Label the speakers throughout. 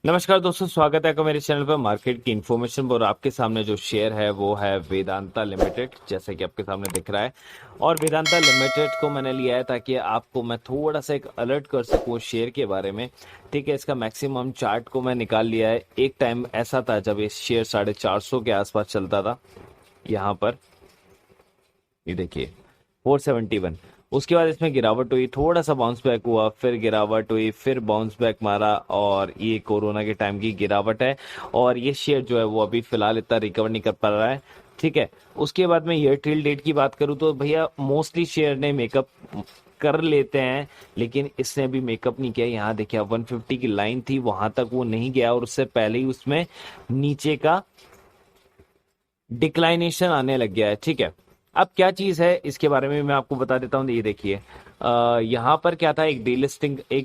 Speaker 1: नमस्कार दोस्तों, स्वागत है आपका मेरे चैनल पर मार्केट की इन्फॉर्मेशन पर। आपके सामने जो शेयर है वो है वेदांता लिमिटेड, जैसे कि आपके सामने दिख रहा है। और वेदांता लिमिटेड को मैंने लिया है ताकि आपको मैं थोड़ा सा एक अलर्ट कर सकूं शेयर के बारे में। ठीक है, इसका मैक्सिमम चार्ट को मैं निकाल लिया है। एक टाइम ऐसा था जब ये शेयर 450 के आसपास चलता था। यहाँ पर ये देखिए 471। उसके बाद इसमें गिरावट हुई, थोड़ा सा बाउंस बैक हुआ, फिर गिरावट हुई, फिर बाउंस बैक मारा, और ये कोरोना के टाइम की गिरावट है। और ये शेयर जो है वो अभी फिलहाल इतना रिकवर नहीं कर पा रहा है। ठीक है, उसके बाद में ईयर टिल डेट की बात करूं तो भैया मोस्टली शेयर ने मेकअप कर लेते हैं, लेकिन इसने भी मेकअप नहीं किया। यहाँ देखिए 150 की लाइन थी, वहां तक वो नहीं गया, और उससे पहले ही उसमें नीचे का डिक्लाइनेशन आने लग गया है। ठीक है, अब क्या चीज है इसके बारे में मैं आपको बता देता हूँ। ये देखिए यहाँ पर क्या था, एक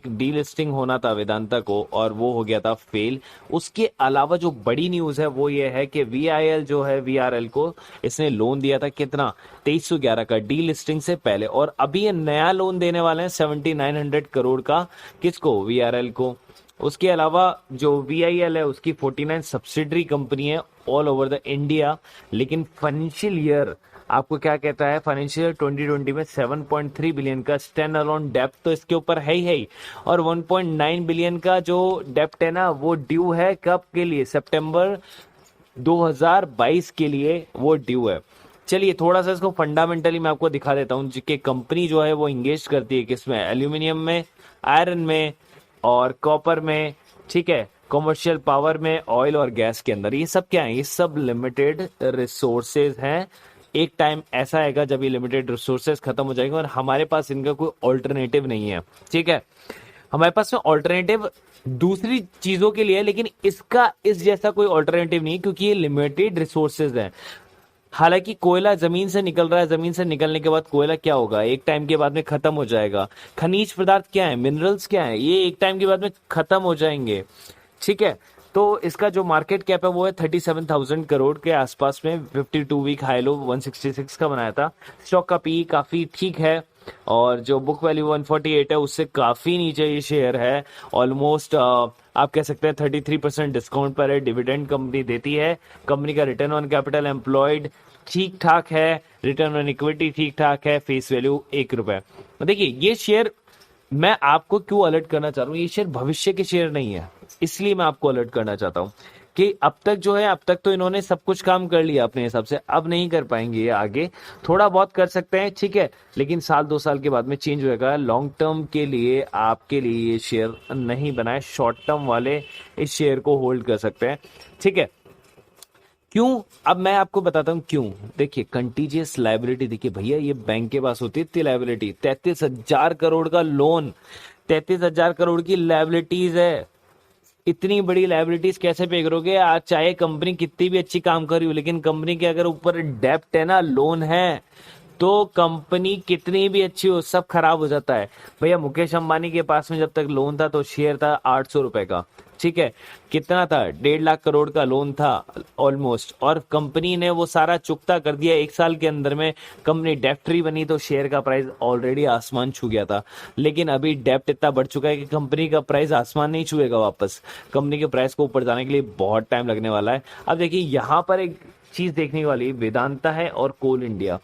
Speaker 1: डीलिस्टिंग होना था वेदांता को, और वो हो गया था फेल। उसके अलावा जो बड़ी न्यूज है वो ये है कि वीआईएल जो है, वीआरएल को इसने लोन दिया था कितना, 2311 का डीलिस्टिंग से पहले, और अभी ये नया लोन देने वाले हैं 7900 करोड़ का। किसको? वीआरएल को। उसके अलावा जो वीआईएल है उसकी 49 सब्सिडरी कंपनी है ऑल ओवर द इंडिया। लेकिन फाइनेंशियल ईयर आपको क्या कहता है, फाइनेंशियल ईयर 2020 में 7.3 बिलियन का स्टैंड अलोन डेप्ट तो इसके ऊपर है ही। और 1.9 बिलियन का जो डेप्ट है ना, वो ड्यू है कब के लिए, सितंबर 2022 के लिए वो ड्यू है। चलिए थोड़ा सा इसको फंडामेंटली मैं आपको दिखा देता हूँ कि कंपनी जो है वो इंगेज करती है किसमें, एल्यूमिनियम में, आयरन में, और कॉपर में। ठीक है, कॉमर्शियल पावर में, ऑयल और गैस के अंदर। ये सब क्या है? ये सब लिमिटेड रिसोर्सेज हैं। एक टाइम ऐसा आएगा जब ये लिमिटेड रिसोर्सेज खत्म हो जाएंगे और हमारे पास इनका कोई ऑल्टरनेटिव नहीं है। ठीक है, हमारे पास में ऑल्टरनेटिव दूसरी चीजों के लिए है, लेकिन इसका इस जैसा कोई ऑल्टरनेटिव नहीं, क्योंकि ये लिमिटेड रिसोर्सेज हैं। हालांकि कोयला जमीन से निकल रहा है, जमीन से निकलने के बाद कोयला क्या होगा, एक टाइम के बाद में खत्म हो जाएगा। खनिज पदार्थ क्या है, मिनरल्स क्या है, ये एक टाइम के बाद में खत्म हो जाएंगे। ठीक है, तो इसका जो मार्केट कैप है वो है 37,000 करोड़ के आसपास में। 52 वीक हाई लो 166 का बनाया था। स्टॉक का पी काफी ठीक है, और जो बुक वैल्यू 148 है उससे काफी नीचे ये शेयर है। ऑलमोस्ट आप कह सकते हैं 33% डिस्काउंट पर है। डिविडेंड कंपनी देती है। कंपनी का रिटर्न ऑन कैपिटल एम्प्लॉयड ठीक ठाक है, रिटर्न ऑन इक्विटी ठीक ठाक है, फेस वैल्यू 1 रुपए। देखिए ये शेयर मैं आपको क्यों अलर्ट करना चाह रहा हूँ, ये शेयर भविष्य के शेयर नहीं है, इसलिए मैं आपको अलर्ट करना चाहता हूँ कि अब तक जो है, अब तक तो इन्होंने सब कुछ काम कर लिया अपने हिसाब से, अब नहीं कर पाएंगे ये आगे। थोड़ा बहुत कर सकते हैं, ठीक है, लेकिन साल 2 साल के बाद में चेंज होएगा। लॉन्ग टर्म के लिए आपके लिए ये शेयर नहीं बनाए, शॉर्ट टर्म वाले इस शेयर को होल्ड कर सकते हैं। ठीक है, क्यों? अब मैं आपको बताता हूं क्यों। देखिए कंटीजियस लाइबिलिटी, देखिए भैया ये बैंक के पास होती है इतनी लाइबिलिटी, 33,000 करोड़ का लोन, 33,000 करोड़ की लाइबिलिटीज है। इतनी बड़ी लाइबिलिटीज कैसे पे करोगे? आज चाहे कंपनी कितनी भी अच्छी काम कर रही हो, लेकिन कंपनी के अगर ऊपर डेप्ट है ना, लोन है, तो कंपनी कितनी भी अच्छी हो सब खराब हो जाता है। भैया मुकेश अंबानी के पास में जब तक लोन था तो शेयर था 800 रुपए का। ठीक है, कितना था? 1.5 लाख करोड़ का लोन था ऑलमोस्ट, और कंपनी ने वो सारा चुकता कर दिया 1 साल के अंदर में। कंपनी डेप्ट फ्री बनी तो शेयर का प्राइस ऑलरेडी आसमान छू गया था। लेकिन अभी डेप्ट इतना बढ़ चुका है कि कंपनी का प्राइस आसमान नहीं छुएगा वापस। कंपनी के प्राइस को ऊपर जाने के लिए बहुत टाइम लगने वाला है। अब देखिए यहाँ पर एक चीज देखने वाली, वेदांता है और कोल इंडिया,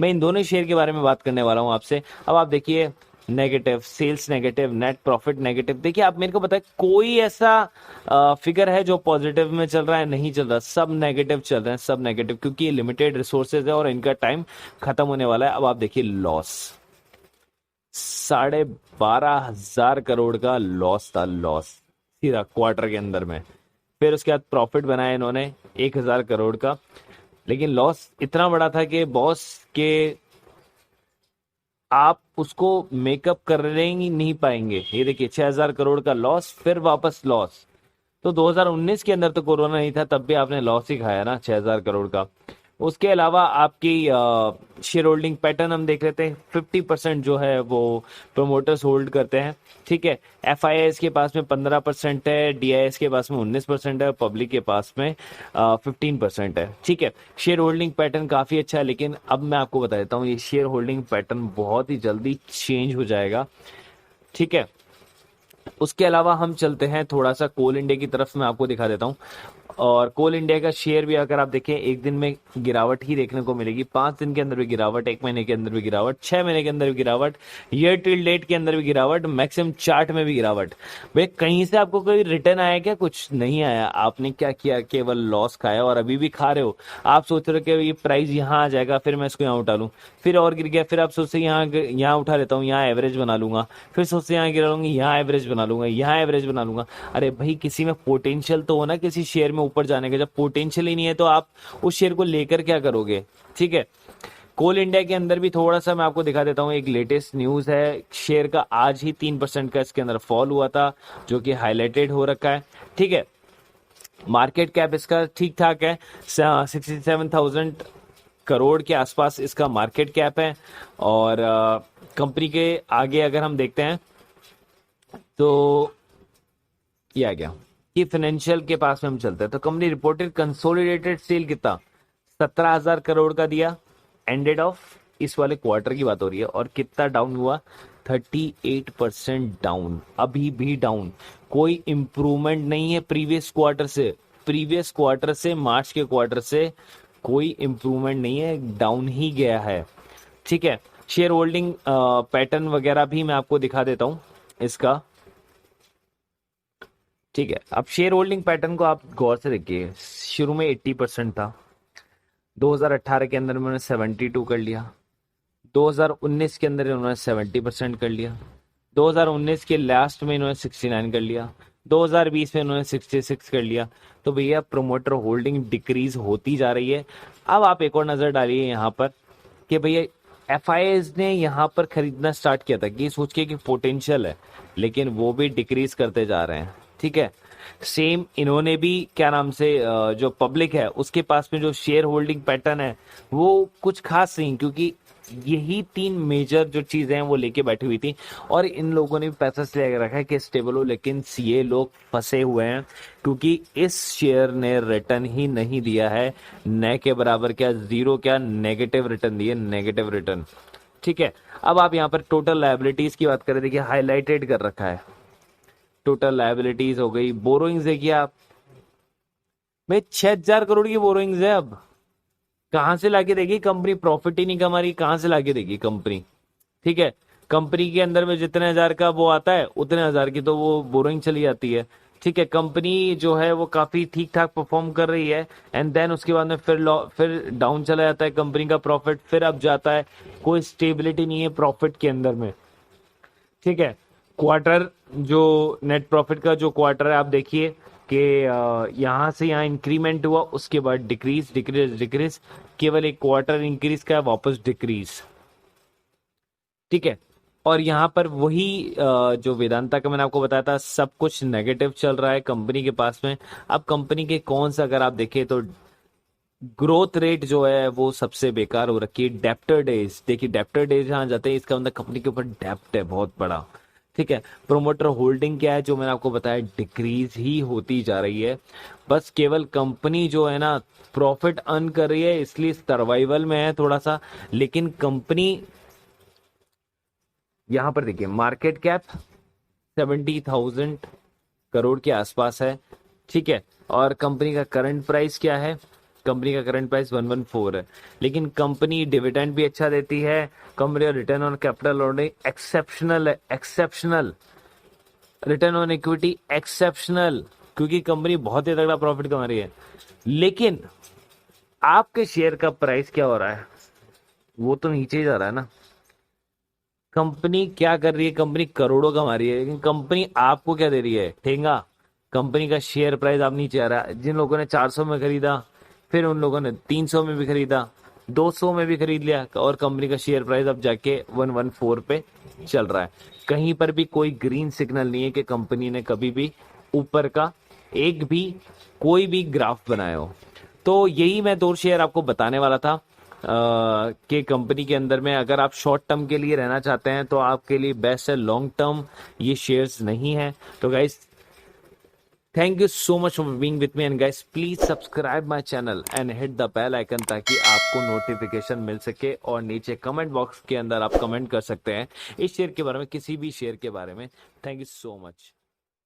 Speaker 1: मैं इन दोनों शेयर के बारे में बात करने वाला हूं आपसे। अब आप देखिए negative sales, negative net profit, negative. देखिए आप मेरे को बताएं कोई ऐसा फिगर है जो पॉजिटिव में चल रहा है? नहीं चल रहा, सब नेगेटिव चल रहे हैं, सब नेगेटिव, क्योंकि ये लिमिटेड रिसोर्सेज है और इनका टाइम खत्म होने वाला है। अब आप देखिए लॉस, 12,500 करोड़ का लॉस था, लॉस सीधा क्वार्टर के अंदर में। फिर उसके बाद प्रॉफिट बनाया इन्होंने 1,000 करोड़ का, लेकिन लॉस इतना बड़ा था कि बॉस के आप उसको मेकअप कर ही नहीं पाएंगे। ये देखिए 6,000 करोड़ का लॉस, फिर वापस लॉस। तो 2019 के अंदर तो कोरोना नहीं था, तब भी आपने लॉस ही खाया ना 6,000 करोड़ का। उसके अलावा आपकी शेयर होल्डिंग पैटर्न हम देख लेते हैं। 50% जो है वो प्रोमोटर्स होल्ड करते हैं। ठीक है, एफआईआईएस के पास में 15% है, डीआईएस के पास में 19% है, पब्लिक के पास में 15% है। ठीक है, शेयर होल्डिंग पैटर्न काफी अच्छा है, लेकिन अब मैं आपको बता देता हूँ ये शेयर होल्डिंग पैटर्न बहुत ही जल्दी चेंज हो जाएगा। ठीक है, उसके अलावा हम चलते हैं थोड़ा सा कोल इंडिया की तरफ, मैं आपको दिखा देता हूँ। और कोल इंडिया का शेयर भी अगर आप देखें, एक दिन में गिरावट ही देखने को मिलेगी, 5 दिन के अंदर भी गिरावट, 1 महीने के अंदर भी गिरावट, 6 महीने के अंदर भी गिरावट, ईयर टिल डेट के अंदर भी गिरावट, मैक्सिमम चार्ट में भी गिरावट। भाई कहीं से आपको कोई रिटर्न आया क्या? कुछ नहीं आया। आपने क्या किया? केवल लॉस खाया, और अभी भी खा रहे हो। आप सोच रहे हो कि ये प्राइस यहाँ आ जाएगा, फिर मैं इसको यहाँ उठा लूँ, फिर और गिर गया, फिर आप सोचते यहाँ यहाँ उठा लेता हूँ, यहाँ एवरेज बना लूंगा, फिर सोचते यहाँ गिरा लूंगी, यहाँ एवरेज बना लूंगा, यहाँ एवरेज बना लूंगा। अरे भाई किसी में पोटेंशियल तो हो ना किसी शेयर में ऊपर जाने का। जब पोटेंशियल ही नहीं है तो आप उस शेयर को लेकर क्या करोगे? ठीक है। कोल इंडिया के अंदर भी थोड़ा सा मैं आपको दिखा देता हूँ, एक लेटेस्ट न्यूज है। शेयर का आज ही 3% का इसके अंदर फॉल हुआ था, जो कि हाईलाइटेड हो रखा है। ठीक है। मार्केट कैप इसका ठीक ठाक है, 67,000 करोड़ के आसपास इसका मार्केट कैप है। और कंपनी के आगे अगर हम देखते हैं तो ये आ गया कि फाइनेंशियल के पास में हम चलते हैं, तो कंपनी रिपोर्टेड कंसोलिडेटेड सेल कितना? 17,000 करोड़ का दिया, एंडेड ऑफ इस वाले क्वार्टर की बात हो रही है। और कितना डाउन हुआ? 38% डाउन, अभी भी डाउन। कोई इंप्रूवमेंट नहीं है प्रीवियस क्वार्टर से, प्रीवियस क्वार्टर से, मार्च के क्वार्टर से कोई इंप्रूवमेंट नहीं है, डाउन ही गया है। ठीक है। शेयर होल्डिंग पैटर्न वगैरह भी मैं आपको दिखा देता हूं इसका। ठीक है। अब शेयर होल्डिंग पैटर्न को आप गौर से देखिए, शुरू में 80% था, 2018 के अंदर उन्होंने 72 कर लिया, 2019 के अंदर इन्होंने 70% कर लिया, 2019 के लास्ट में इन्होंने 69 कर लिया, 2020 में इन्होंने 66 कर लिया। तो भैया प्रोमोटर होल्डिंग डिक्रीज होती जा रही है। अब आप एक और नजर डालिए यहाँ पर कि भैया एफआईआईज ने यहाँ पर खरीदना स्टार्ट किया था कि सोच के कि पोटेंशियल है, लेकिन वो भी डिक्रीज करते जा रहे हैं। ठीक है। सेम इन्होंने भी क्या नाम से जो पब्लिक है उसके पास में जो शेयर होल्डिंग पैटर्न है वो कुछ खास नहीं, क्योंकि यही 3 मेजर जो चीजें हैं वो लेके बैठी हुई थी। और इन लोगों ने भी पैसा ले रखा है कि स्टेबल हो, लेकिन ये लोग फंसे हुए हैं, क्योंकि इस शेयर ने रिटर्न ही नहीं दिया है। न के बराबर, क्या जीरो, क्या नेगेटिव रिटर्न दिए, नेगेटिव रिटर्न। ठीक है। अब आप यहाँ पर टोटल लायबिलिटीज की बात करें, देखिए हाईलाइटेड कर रखा है। टोटल लायबिलिटीज हो गई, बोरोइंग्स देखिए आप, भाई 6,000 करोड़ की बोरोइंग्स है। अब कहां से लाके देगी कंपनी? प्रॉफिट ही नहीं कमा रही, कहां से लाके देगी कंपनी? ठीक है। कंपनी के अंदर में जितने हजार का वो आता है, उतने हजार की तो वो बोरोइंग चली जाती है। ठीक है। कंपनी जो है वो काफी ठीक ठाक परफॉर्म कर रही है, एंड देन उसके बाद में फिर डाउन चला जाता है कंपनी का प्रॉफिट, फिर अब जाता है। कोई स्टेबिलिटी नहीं है प्रॉफिट के अंदर में। ठीक है। क्वार्टर जो नेट प्रॉफिट का जो क्वार्टर है, आप देखिए कि यहाँ से यहाँ इंक्रीमेंट हुआ, उसके बाद डिक्रीज डिक्रीज डिक्रीज, केवल एक क्वार्टर इंक्रीज का, वापस डिक्रीज। ठीक है। और यहाँ पर वही जो वेदांता का मैंने आपको बताया था, सब कुछ नेगेटिव चल रहा है कंपनी के पास में। अब कंपनी के कौन सा अगर आप देखें तो ग्रोथ रेट जो है वो सबसे बेकार हो रखी है। डेप्टर डेज देखिए, डेप्टर डेज जहाँ जाते हैं इसका मतलब कंपनी के ऊपर डेप्ट है बहुत बड़ा। ठीक है। प्रोमोटर होल्डिंग क्या है, जो मैंने आपको बताया, डिक्रीज ही होती जा रही है। बस केवल कंपनी जो है ना प्रॉफिट अर्न कर रही है, इसलिए सर्वाइवल में है थोड़ा सा। लेकिन कंपनी यहां पर देखिए, मार्केट कैप 70,000 करोड़ के आसपास है। ठीक है। और कंपनी का करंट प्राइस क्या है? कंपनी का करंट प्राइस 114 है। लेकिन कंपनी डिविडेंड भी अच्छा देती है। कंपनी का रिटर्न ऑन कैपिटल एक्सेप्शनल है, exceptional. Return on equity exceptional, क्योंकि कंपनी बहुत ही तगड़ा प्रॉफिट कमा रही है। लेकिन आपके शेयर का प्राइस क्या हो रहा है? वो तो नीचे ही जा रहा है ना। कंपनी क्या कर रही है? कंपनी करोड़ों कमा रही है, लेकिन कंपनी आपको क्या दे रही है? ठेंगा। कंपनी का शेयर प्राइस आप नीचे आ रहा है। जिन लोगों ने 400 में खरीदा, फिर उन लोगों ने 300 में भी खरीदा, 200 में भी खरीद लिया, और कंपनी का शेयर प्राइस अब जाके 114 पे चल रहा है। कहीं पर भी कोई ग्रीन सिग्नल नहीं है कि कंपनी ने कभी भी ऊपर का एक भी कोई भी ग्राफ बनाया हो। तो यही मैं 2 शेयर आपको बताने वाला था कि कंपनी के अंदर में अगर आप शॉर्ट टर्म के लिए रहना चाहते हैं तो आपके लिए बेस्ट है। लॉन्ग टर्म ये शेयर्स नहीं है। तो guys, thank you so much for being with me, and guys please subscribe my channel and hit the bell icon, ताकि आपको नोटिफिकेशन मिल सके। और नीचे कमेंट बॉक्स के अंदर आप कमेंट कर सकते हैं इस शेयर के बारे में, किसी भी शेयर के बारे में। Thank you so much.